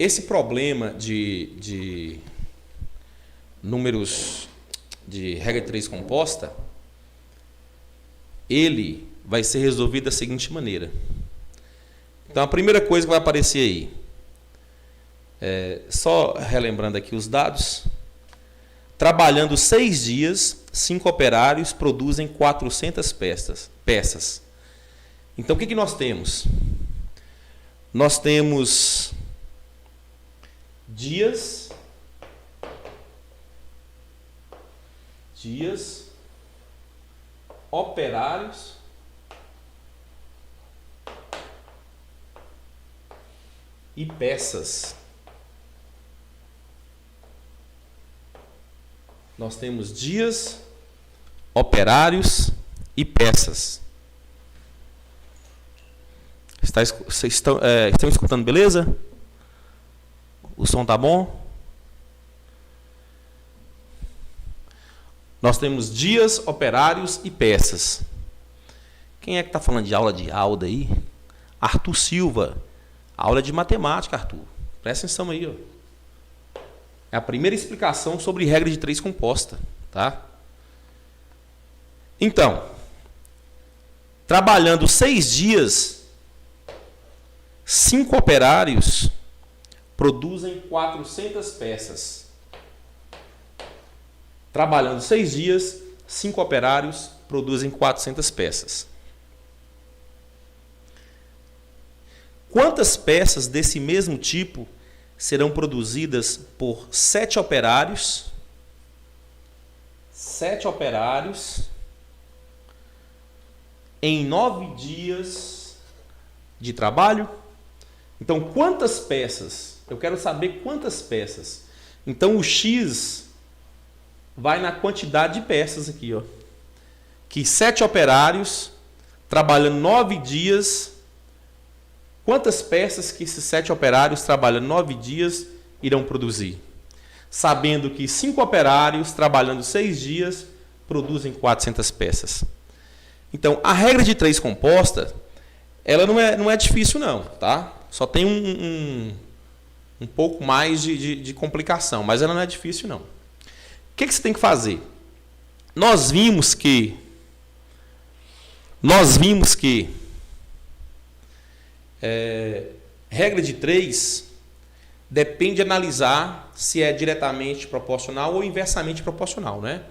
esse problema de números de regra de 3 composta, ele vai ser resolvido da seguinte maneira. Então, a primeira coisa que vai aparecer aí, só relembrando aqui os dados, trabalhando 6 dias, 5 operários produzem 400 peças. Então, o que nós temos? Nós temos dias, operários e peças. Nós temos dias, operários e peças. Vocês estão escutando, beleza? O som tá bom? Nós temos dias, operários e peças. Quem é que está falando de aula de Alda aí? Arthur Silva. Aula de matemática, Arthur. Presta atenção aí, ó. É a primeira explicação sobre regra de 3 composta, tá? Então, trabalhando 6 dias, 5 operários produzem 400 peças. Trabalhando 6 dias, 5 operários produzem 400 peças. Quantas peças desse mesmo tipo serão produzidas por 7 operários? 7 operários em 9 dias de trabalho? Então, quantas peças? Eu quero saber quantas peças. Então, o X vai na quantidade de peças aqui, ó. Que 7 operários trabalhando 9 dias. Quantas peças que esses 7 operários trabalhando 9 dias irão produzir? Sabendo que 5 operários trabalhando 6 dias produzem 400 peças. Então, a regra de 3 composta, ela não é difícil não, tá? Só tem um pouco mais de complicação, mas ela não é difícil não. O que você tem que fazer? Nós vimos que regra de 3 depende de analisar se é diretamente proporcional ou inversamente proporcional, né?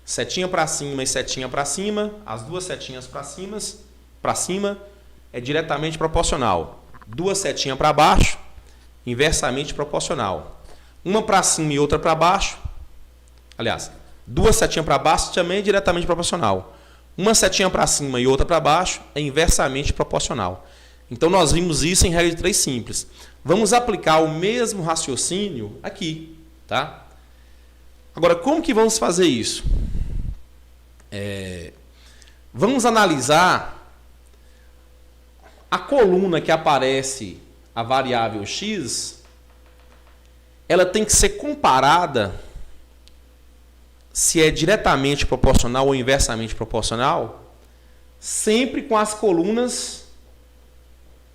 Setinha para cima e setinha para cima, as duas setinhas para cima é diretamente proporcional. Duas setinhas para baixo, inversamente proporcional. Uma para cima e outra para baixo, aliás, duas setinhas para baixo também é diretamente proporcional. Uma setinha para cima e outra para baixo é inversamente proporcional. Então, nós vimos isso em regra de 3 simples. Vamos aplicar o mesmo raciocínio aqui, tá? Agora, como que vamos fazer isso? Vamos analisar a coluna que aparece a variável x, ela tem que ser comparada se é diretamente proporcional ou inversamente proporcional, sempre com as colunas.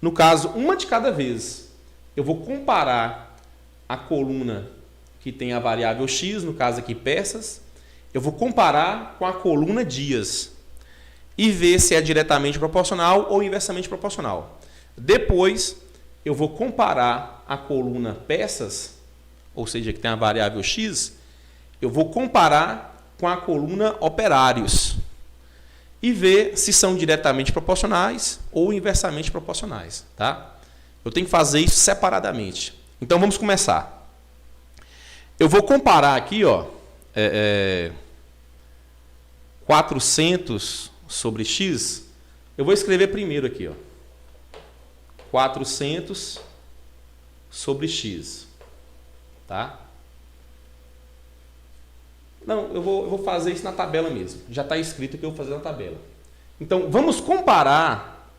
No caso, uma de cada vez. Eu vou comparar a coluna que tem a variável x, no caso aqui peças, eu vou comparar com a coluna dias e ver se é diretamente proporcional ou inversamente proporcional. Depois, eu vou comparar a coluna peças, ou seja, que tem a variável x, eu vou comparar com a coluna operários e ver se são diretamente proporcionais ou inversamente proporcionais, tá? Eu tenho que fazer isso separadamente. Então, vamos começar. Eu vou comparar aqui, ó, 400 sobre x. Eu vou escrever primeiro aqui, ó, 400 sobre x, tá? Não, eu vou fazer isso na tabela mesmo. Já está escrito que eu vou fazer na tabela. Então, vamos comparar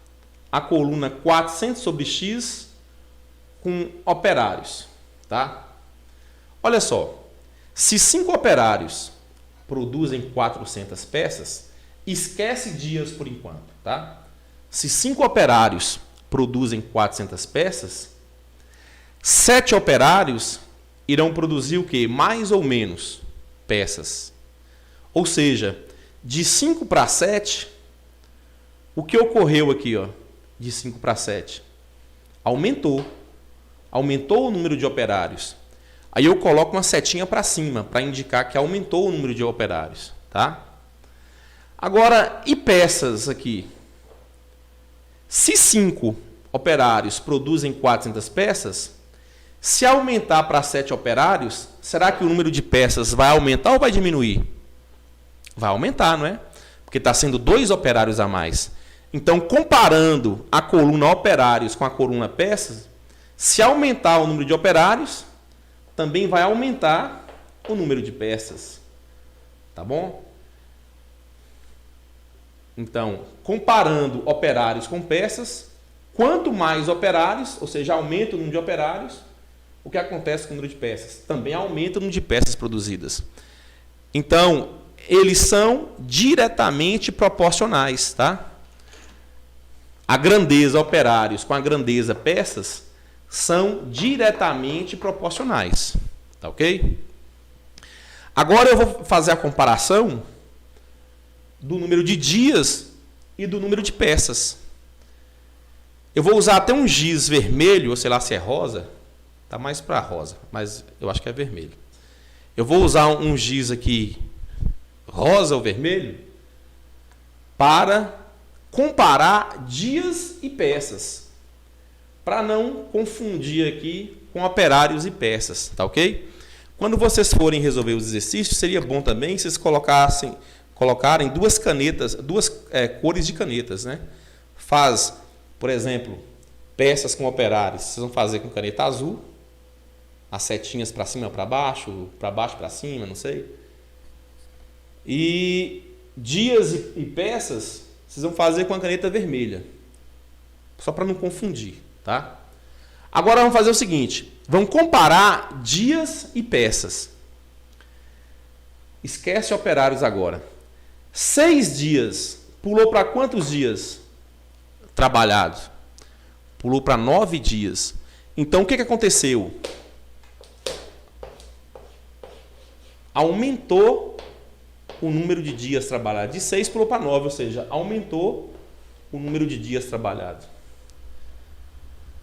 a coluna 400 sobre x com operários, tá? Olha só. Se 5 operários produzem 400 peças, esquece dias por enquanto, tá? Se 5 operários produzem 400 peças, 7 operários irão produzir o quê? Mais ou menos peças. Ou seja, de 5 para 7, o que ocorreu aqui, ó, de 5 para 7? Aumentou. Aumentou o número de operários. Aí eu coloco uma setinha para cima, para indicar que aumentou o número de operários. Tá? Agora, e peças aqui? Se 5 operários produzem 400 peças, se aumentar para 7 operários, será que o número de peças vai aumentar ou vai diminuir? Vai aumentar, não é? Porque está sendo 2 operários a mais. Então, comparando a coluna operários com a coluna peças, se aumentar o número de operários, também vai aumentar o número de peças. Tá bom? Então, comparando operários com peças, quanto mais operários, ou seja, aumenta o número de operários, o que acontece com o número de peças? Também aumenta o número de peças produzidas. Então, eles são diretamente proporcionais, tá? A grandeza operários com a grandeza peças são diretamente proporcionais, tá ok? Agora eu vou fazer a comparação do número de dias e do número de peças. Eu vou usar até um giz vermelho, ou sei lá se é rosa, tá mais para rosa, mas eu acho que é vermelho. Eu vou usar um giz aqui rosa ou vermelho para comparar dias e peças, para não confundir aqui com operários e peças, tá ok? Quando vocês forem resolver os exercícios, seria bom também vocês colocarem duas canetas, duas cores de canetas, né? Faz, por exemplo, peças com operários, vocês vão fazer com caneta azul, as setinhas para cima para baixo para cima, não sei. E dias e peças, vocês vão fazer com a caneta vermelha, só para não confundir, tá? Agora vamos fazer o seguinte, vamos comparar dias e peças. Esquece operários agora. 6 dias, pulou para quantos dias trabalhados? Pulou para 9 dias. Então, o que aconteceu? Aumentou o número de dias trabalhados. De 6 pulou para 9, ou seja, aumentou o número de dias trabalhados.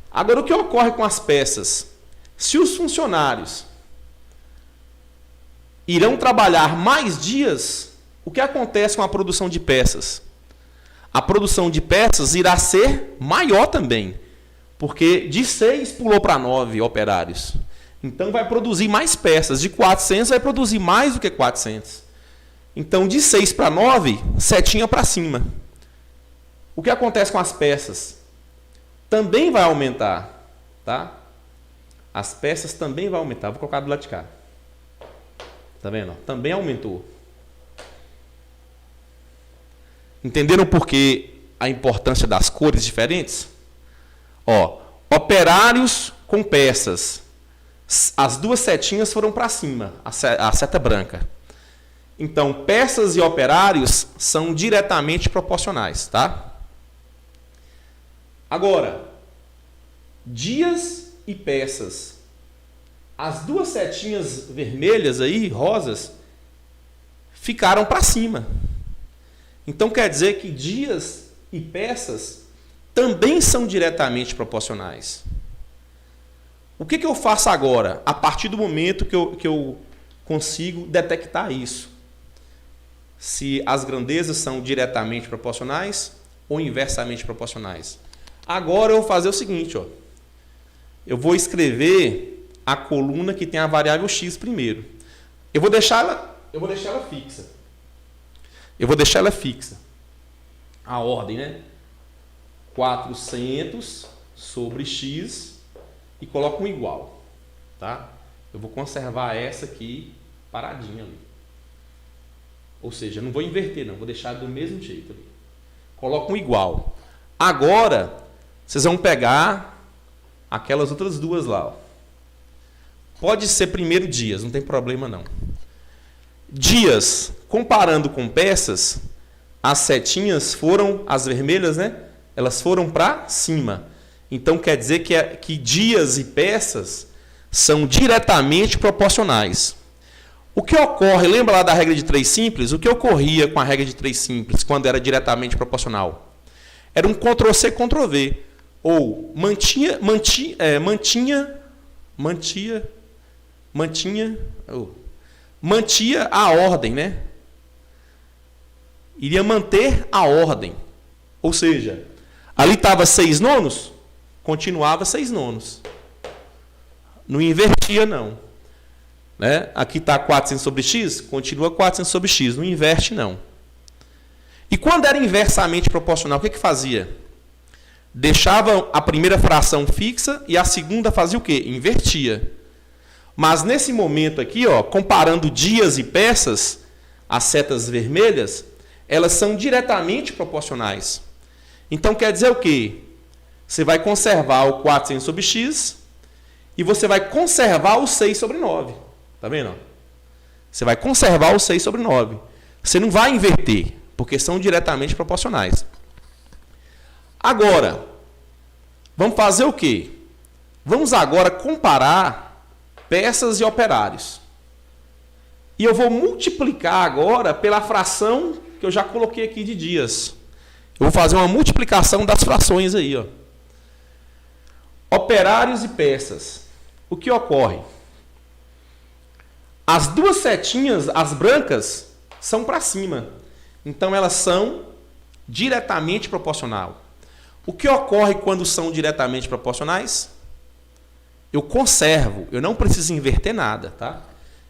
Agora, o que ocorre com as peças? Se os funcionários irão trabalhar mais dias, o que acontece com a produção de peças? A produção de peças irá ser maior também, porque de 6 pulou para 9 operários. Então, vai produzir mais peças. De 400, vai produzir mais do que 400. Então, de 6 para 9, setinha para cima. O que acontece com as peças? Também vai aumentar, tá? As peças também vão aumentar. Vou colocar do lado de cá. Tá vendo? Também aumentou. Entenderam por que a importância das cores diferentes? Ó, operários com peças. As duas setinhas foram para cima, a seta branca. Então, peças e operários são diretamente proporcionais, tá? Agora, dias e peças. As duas setinhas vermelhas aí, rosas, ficaram para cima. Então, quer dizer que dias e peças também são diretamente proporcionais. O que eu faço agora, a partir do momento que eu consigo detectar isso? Se as grandezas são diretamente proporcionais ou inversamente proporcionais. Agora eu vou fazer o seguinte, ó. Eu vou escrever a coluna que tem a variável x primeiro. Eu vou deixar ela fixa. Eu vou deixar ela fixa. A ordem, né? 400 sobre x e coloco um igual, tá? Eu vou conservar essa aqui paradinha ali. Ou seja, não vou inverter, não. Vou deixar do mesmo jeito ali. Coloco um igual. Agora, vocês vão pegar aquelas outras duas lá, ó. Pode ser primeiro dias, não tem problema não. Dias, comparando com peças, as setinhas foram, as vermelhas, né? Elas foram para cima. Então quer dizer que dias e peças são diretamente proporcionais. O que ocorre, lembra lá da regra de 3 simples? O que ocorria com a regra de 3 simples quando era diretamente proporcional? Era um Ctrl+C, Ctrl+V. Ou mantinha a ordem, né? Iria manter a ordem. Ou seja, ali estava 6 nonos, continuava 6 nonos. Não invertia, não. Né? Aqui está 400 sobre x, continua 400 sobre x, não inverte, não. E quando era inversamente proporcional, o que fazia? Deixava a primeira fração fixa e a segunda fazia o quê? Invertia. Mas nesse momento aqui, ó, comparando dias e peças, as setas vermelhas, elas são diretamente proporcionais. Então quer dizer o quê? Você vai conservar o 400 sobre x e você vai conservar o 6 sobre 9. Tá vendo? Você vai conservar o 6 sobre 9. Você não vai inverter, porque são diretamente proporcionais. Agora, vamos fazer o quê? Vamos agora comparar peças e operários. E eu vou multiplicar agora pela fração que eu já coloquei aqui de dias. Eu vou fazer uma multiplicação das frações aí, ó. Operários e peças. O que ocorre? As duas setinhas, as brancas, são para cima. Então, elas são diretamente proporcional. O que ocorre quando são diretamente proporcionais? Eu conservo, eu não preciso inverter nada, tá?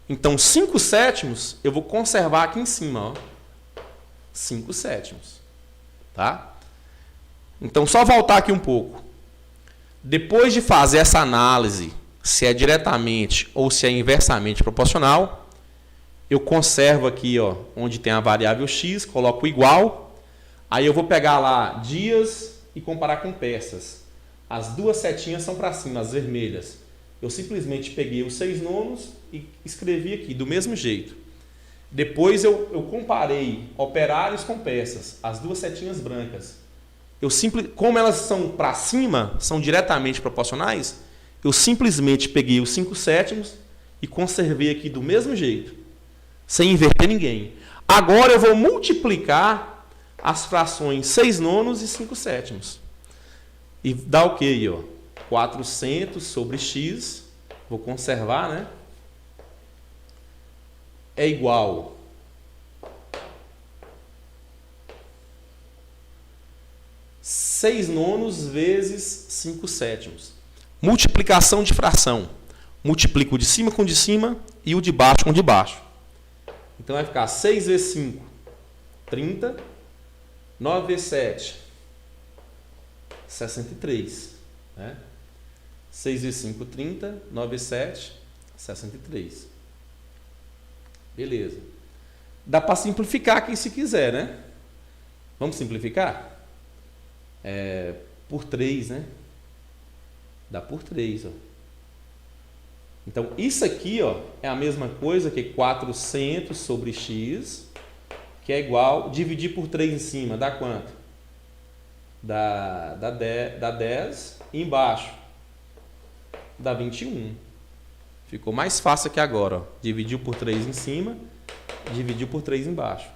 Então, 5 sétimos, eu vou conservar aqui em cima, ó. 5 sétimos, tá? Então, só voltar aqui um pouco. Depois de fazer essa análise, se é diretamente ou se é inversamente proporcional, eu conservo aqui, ó, onde tem a variável x, coloco igual. Aí eu vou pegar lá dias e comparar com peças. As duas setinhas são para cima, as vermelhas. Eu simplesmente peguei os 6 nonos e escrevi aqui, do mesmo jeito. Depois eu comparei operários com peças, as duas setinhas brancas. Como elas são para cima, são diretamente proporcionais, eu simplesmente peguei os 5 sétimos e conservei aqui do mesmo jeito, sem inverter ninguém. Agora eu vou multiplicar as frações 6 nonos e 5 sétimos. E dá o que aí, ó? 400 sobre x, vou conservar, né? É igual a 6 nonos vezes 5 sétimos. Multiplicação de fração. Multiplico o de cima com o de cima e o de baixo com o de baixo. Então vai ficar 6 vezes 5, 30. 9 vezes 7, 63. Né? 6 vezes 5, 30. 9 vezes 7, 63. Beleza. Dá para simplificar aqui se quiser, né? Vamos simplificar? Por 3, né? Dá por 3, ó. Então, isso aqui, ó, é a mesma coisa que 400 sobre x, que é igual, dividir por 3 em cima, dá quanto? Dá 10, e embaixo dá 21. Ficou mais fácil aqui agora, ó. Dividiu por 3 em cima, dividiu por 3 embaixo.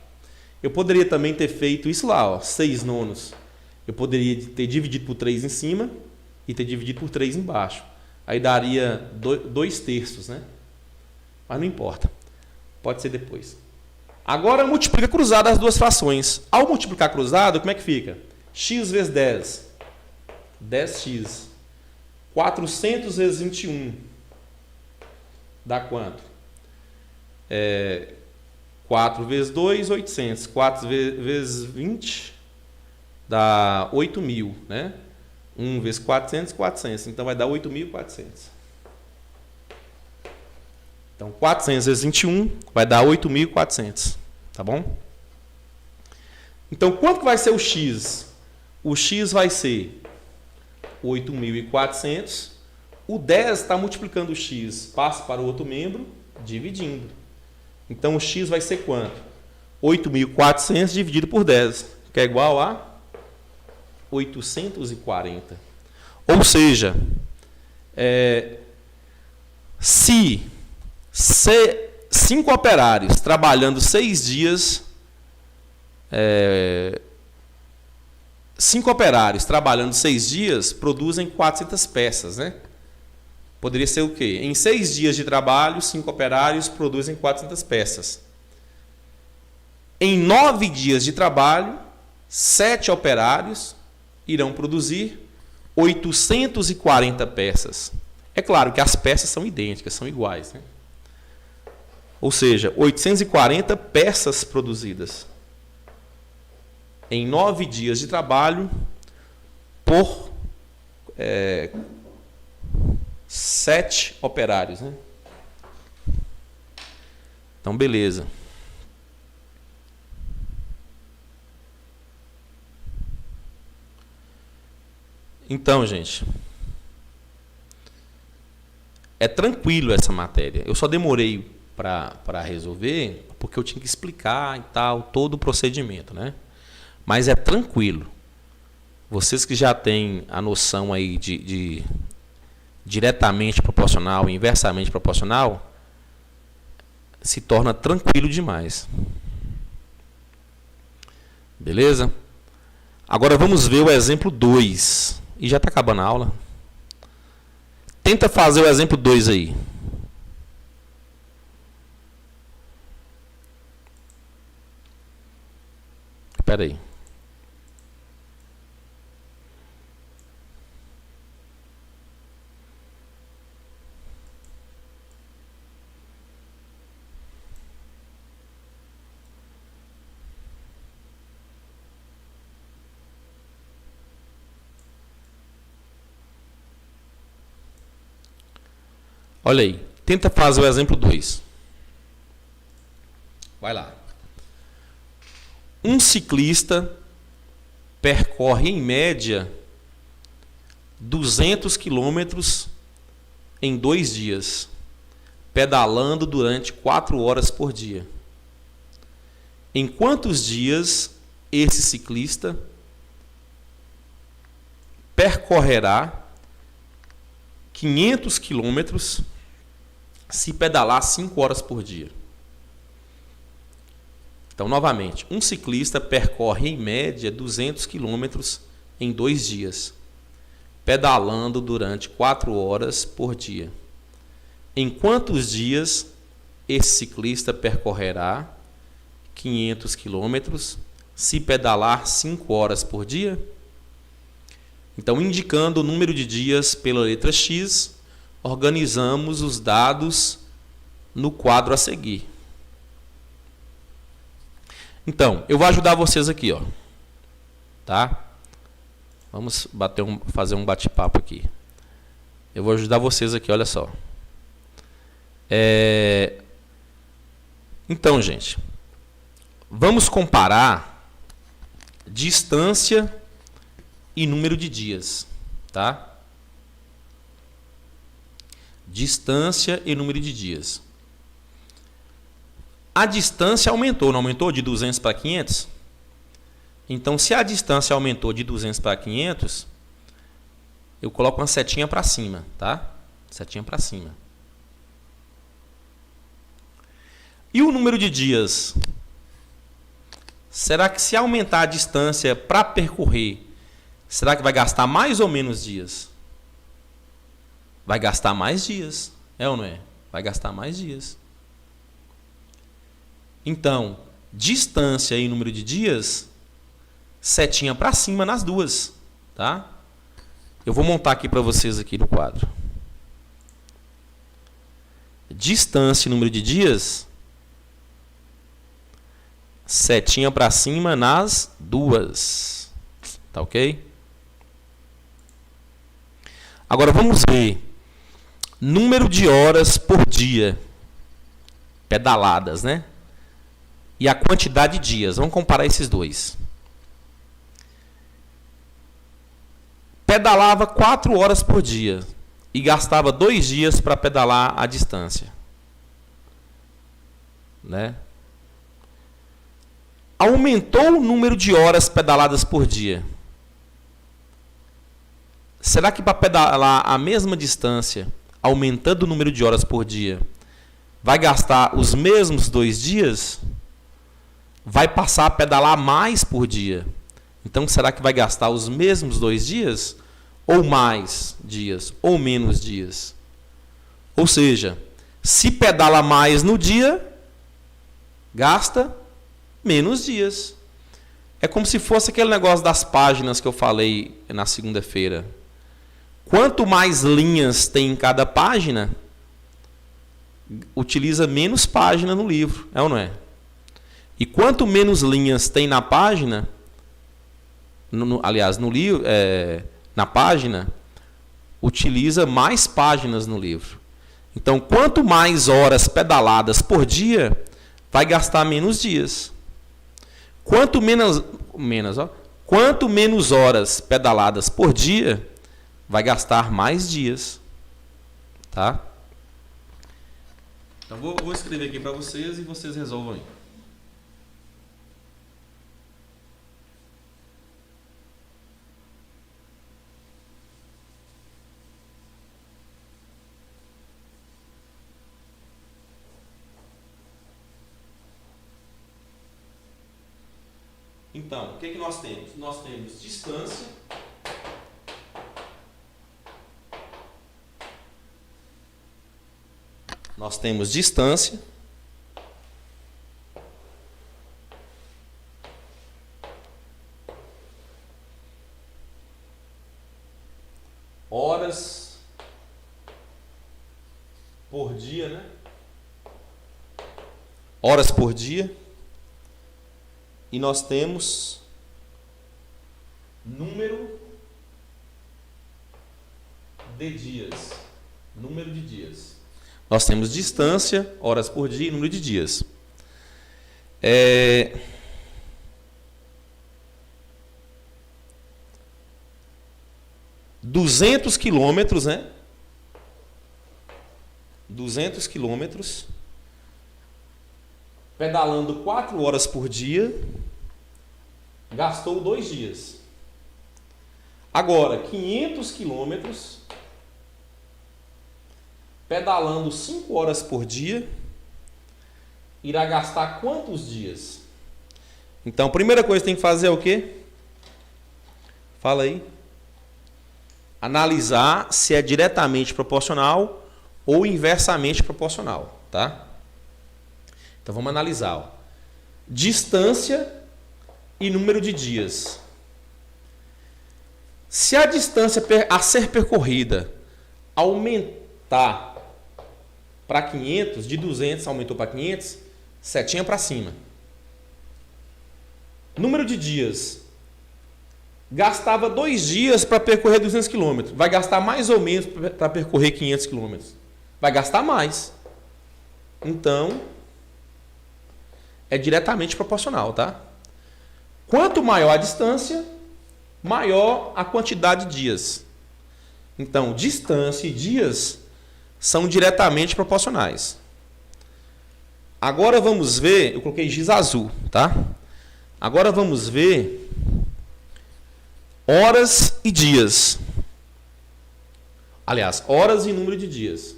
Eu poderia também ter feito isso lá, ó, 6 nonos. Eu poderia ter dividido por 3 em cima e ter dividido por 3 embaixo. Aí daria 2 terços, né? Mas não importa. Pode ser depois. Agora multiplica cruzado as duas frações. Ao multiplicar cruzado, como é que fica? X vezes 10. 10x. 400 vezes 21. Dá quanto? 4 vezes 2, 800. 4 vezes 20 dá 8.000, né? 1 vezes 400, 400. Então vai dar 8.400. Então 400 vezes 21 vai dar 8.400. Tá bom? Então quanto que vai ser o x? O x vai ser 8.400. O 10 está multiplicando o x. Passa para o outro membro, dividindo. Então o x vai ser quanto? 8.400 dividido por 10, que é igual a 840. Ou seja, se 5 operários trabalhando 6 dias, 5 operários trabalhando 6 dias produzem 400 peças, né? Poderia ser o quê? Em 6 dias de trabalho, 5 operários produzem 400 peças. Em 9 dias de trabalho, 7 operários irão produzir 840 peças. É claro que as peças são idênticas, são iguais, né? Ou seja, 840 peças produzidas em 9 dias de trabalho por 7 operários, né? Então, beleza. Então, gente, é tranquilo essa matéria. Eu só demorei para resolver porque eu tinha que explicar e tal, todo o procedimento, né? Mas é tranquilo. Vocês que já têm a noção aí de diretamente proporcional e inversamente proporcional, se torna tranquilo demais. Beleza? Agora vamos ver o exemplo 2. E já está acabando a aula. Tenta fazer o exemplo 2 aí. Espera aí. Olha aí, tenta fazer o exemplo 2. Vai lá. Um ciclista percorre, em média, 200 quilômetros em 2 dias, pedalando durante 4 horas por dia. Em quantos dias esse ciclista percorrerá 500 quilômetros se pedalar 5 horas por dia? Então, novamente, um ciclista percorre, em média, 200 quilômetros em 2 dias, pedalando durante 4 horas por dia. Em quantos dias esse ciclista percorrerá 500 quilômetros se pedalar 5 horas por dia? Então, indicando o número de dias pela letra X, organizamos os dados no quadro a seguir. Então, eu vou ajudar vocês aqui, ó. Tá? Vamos fazer um bate-papo aqui. Eu vou ajudar vocês aqui, olha só. Então, gente, vamos comparar distância e número de dias, tá? Distância e número de dias. A distância aumentou, não aumentou de 200 para 500? Então, se a distância aumentou de 200 para 500, eu coloco uma setinha para cima, tá? Setinha para cima. E o número de dias? Será que se aumentar a distância para percorrer, será que vai gastar mais ou menos dias? Vai gastar mais dias, é ou não é? Vai gastar mais dias. Então, distância e número de dias, setinha para cima nas duas, tá? Eu vou montar aqui para vocês aqui no quadro. Distância e número de dias, setinha para cima nas duas. Tá ok? Agora vamos ver número de horas por dia pedaladas, né? E a quantidade de dias. Vamos comparar esses dois. Pedalava 4 horas por dia e gastava 2 dias para pedalar a distância, né? Aumentou o número de horas pedaladas por dia. será que para pedalar a mesma distância, aumentando o número de horas por dia, vai gastar os mesmos 2 dias? Vai passar a pedalar mais por dia. Então, será que vai gastar os mesmos 2 dias? Ou mais dias? Ou menos dias? Ou seja, se pedala mais no dia, gasta menos dias. É como se fosse aquele negócio das páginas que eu falei na segunda-feira. Quanto mais linhas tem em cada página, utiliza menos página no livro, é ou não é? E quanto menos linhas tem na página, aliás, no livro, na página, utiliza mais páginas no livro. Então, quanto mais horas pedaladas por dia, vai gastar menos dias. Quanto menos horas pedaladas por dia, vai gastar mais dias. Tá? Então, vou escrever aqui para vocês e vocês resolvam aí. Então, o que nós temos? Nós temos distância. Nós temos distância. Horas por dia, né? Horas por dia. E nós temos número de dias. Número de dias. Nós temos distância, horas por dia e número de dias. 200 quilômetros, né? 200 quilômetros. Pedalando 4 horas por dia, gastou 2 dias. Agora, 500 quilômetros, pedalando 5 horas por dia, irá gastar quantos dias? Então, a primeira coisa que tem que fazer é o quê? Fala aí. Analisar se é diretamente proporcional ou inversamente proporcional, tá? Então vamos analisar. Ó. Distância e número de dias. Se a distância a ser percorrida aumentar para 500, de 200 aumentou para 500, setinha para cima. Número de dias. Gastava 2 dias para percorrer 200 km. Vai gastar mais ou menos para percorrer 500 km. Vai gastar mais. Então, é diretamente proporcional, tá? Quanto maior a distância, maior a quantidade de dias. Então, distância e dias são diretamente proporcionais. Agora vamos ver, eu coloquei giz azul, tá? Agora vamos ver horas e dias. Aliás, horas e número de dias.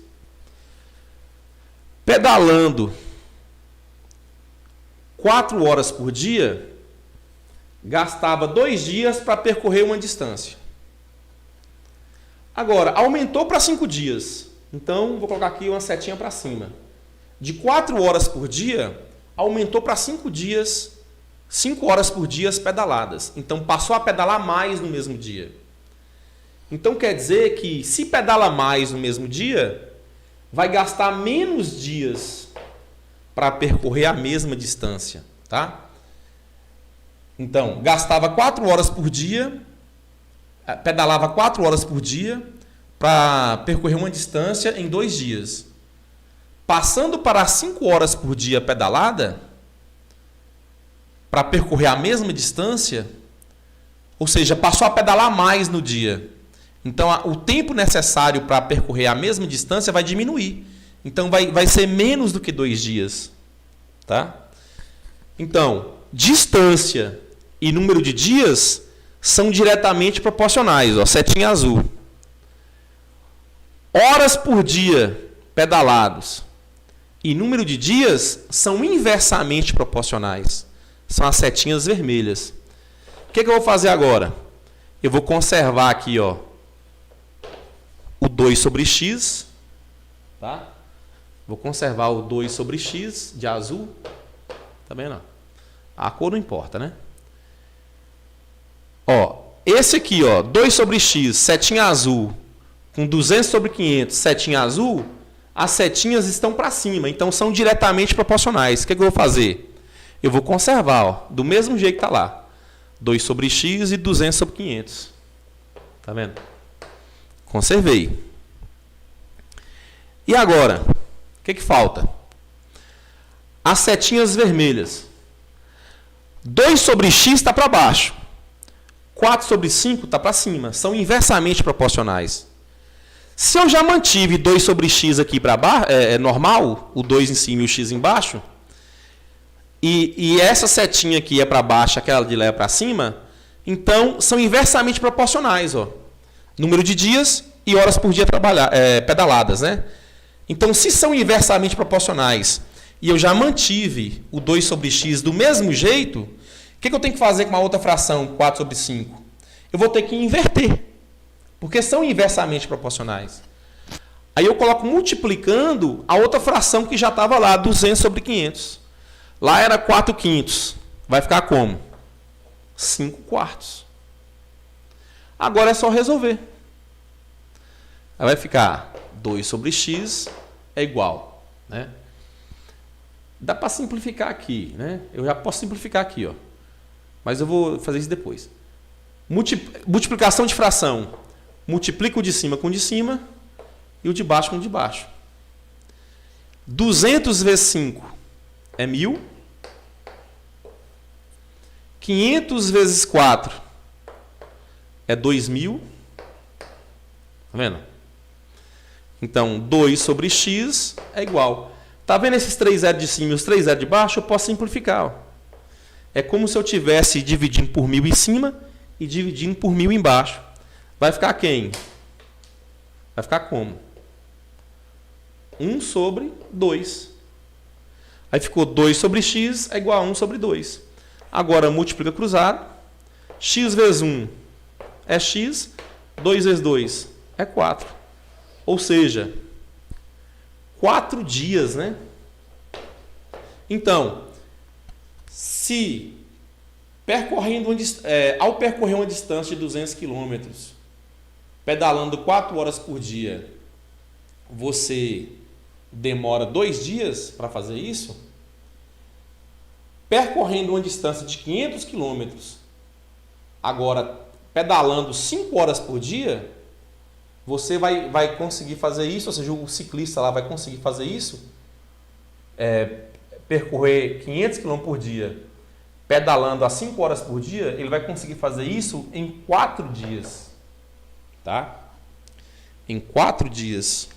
Pedalando 4 horas por dia, gastava 2 dias para percorrer uma distância. Agora, aumentou para 5 dias. Então, vou colocar aqui uma setinha para cima. De 4 horas por dia, aumentou para 5 dias, 5 horas por dia pedaladas. Então, passou a pedalar mais no mesmo dia. Então, quer dizer que se pedala mais no mesmo dia, vai gastar menos dias para percorrer a mesma distância, tá? Então, gastava 4 horas por dia, pedalava 4 horas por dia para percorrer uma distância em 2 dias. Passando para 5 horas por dia pedalada, para percorrer a mesma distância, ou seja, passou a pedalar mais no dia. Então, o tempo necessário para percorrer a mesma distância vai diminuir. Então, vai ser menos do que 2 dias. Tá? Então, distância e número de dias são diretamente proporcionais. Ó, setinha azul. Horas por dia pedalados e número de dias são inversamente proporcionais. São as setinhas vermelhas. O que eu vou fazer agora? Eu vou conservar aqui, ó, o 2 sobre x. Tá? Vou conservar o 2 sobre x de azul. Tá vendo? A cor não importa, né? Ó, esse aqui, ó, 2 sobre x, setinha azul, com 200 sobre 500, setinha azul, as setinhas estão para cima, então são diretamente proporcionais. O que eu vou fazer? Eu vou conservar, ó, do mesmo jeito que está lá. 2 sobre x e 200 sobre 500. Tá vendo? Conservei. E agora? O que falta? As setinhas vermelhas. 2 sobre x está para baixo. 4 sobre 5 está para cima. São inversamente proporcionais. Se eu já mantive 2 sobre x aqui para baixo, é normal, o 2 em cima e o x embaixo, e essa setinha aqui é para baixo, aquela de lá é para cima, então são inversamente proporcionais. Ó. Número de dias e horas por dia pedaladas. Né? Então, se são inversamente proporcionais e eu já mantive o 2 sobre x do mesmo jeito, o que eu tenho que fazer com a outra fração, 4 sobre 5? Eu vou ter que inverter, porque são inversamente proporcionais. Aí eu coloco multiplicando a outra fração que já estava lá, 200 sobre 500. Lá era 4 quintos. Vai ficar como? 5 quartos. Agora é só resolver. Aí vai ficar 2 sobre x é igual. Né? Dá para simplificar aqui. Né? Eu já posso simplificar aqui. Ó. Mas eu vou fazer isso depois. Multiplicação de fração. Multiplica o de cima com o de cima e o de baixo com o de baixo. 200 vezes 5 é 1000. 500 vezes 4 é 2000. Tá vendo? Então, 2 sobre x é igual. Tá vendo esses 3 zeros de cima e os 3 zeros de baixo? Eu posso simplificar. Ó. É como se eu estivesse dividindo por 1000 em cima e dividindo por 1000 embaixo. Vai ficar quem? Vai ficar como? 1 sobre 2. Aí ficou 2 sobre x é igual a 1 sobre 2. Agora multiplica cruzado. X vezes 1 é x. 2 vezes 2 é 4. Ou seja, 4 dias, né? Então, se ao percorrer uma distância de 200 km, pedalando 4 horas por dia, você demora 2 dias para fazer isso? Percorrendo uma distância de 500 km, agora pedalando 5 horas por dia, você vai conseguir fazer isso, ou seja, o ciclista lá vai conseguir fazer isso, percorrer 500 km por dia, pedalando a 5 horas por dia, ele vai conseguir fazer isso em 4 dias. Tá? Em 4 dias.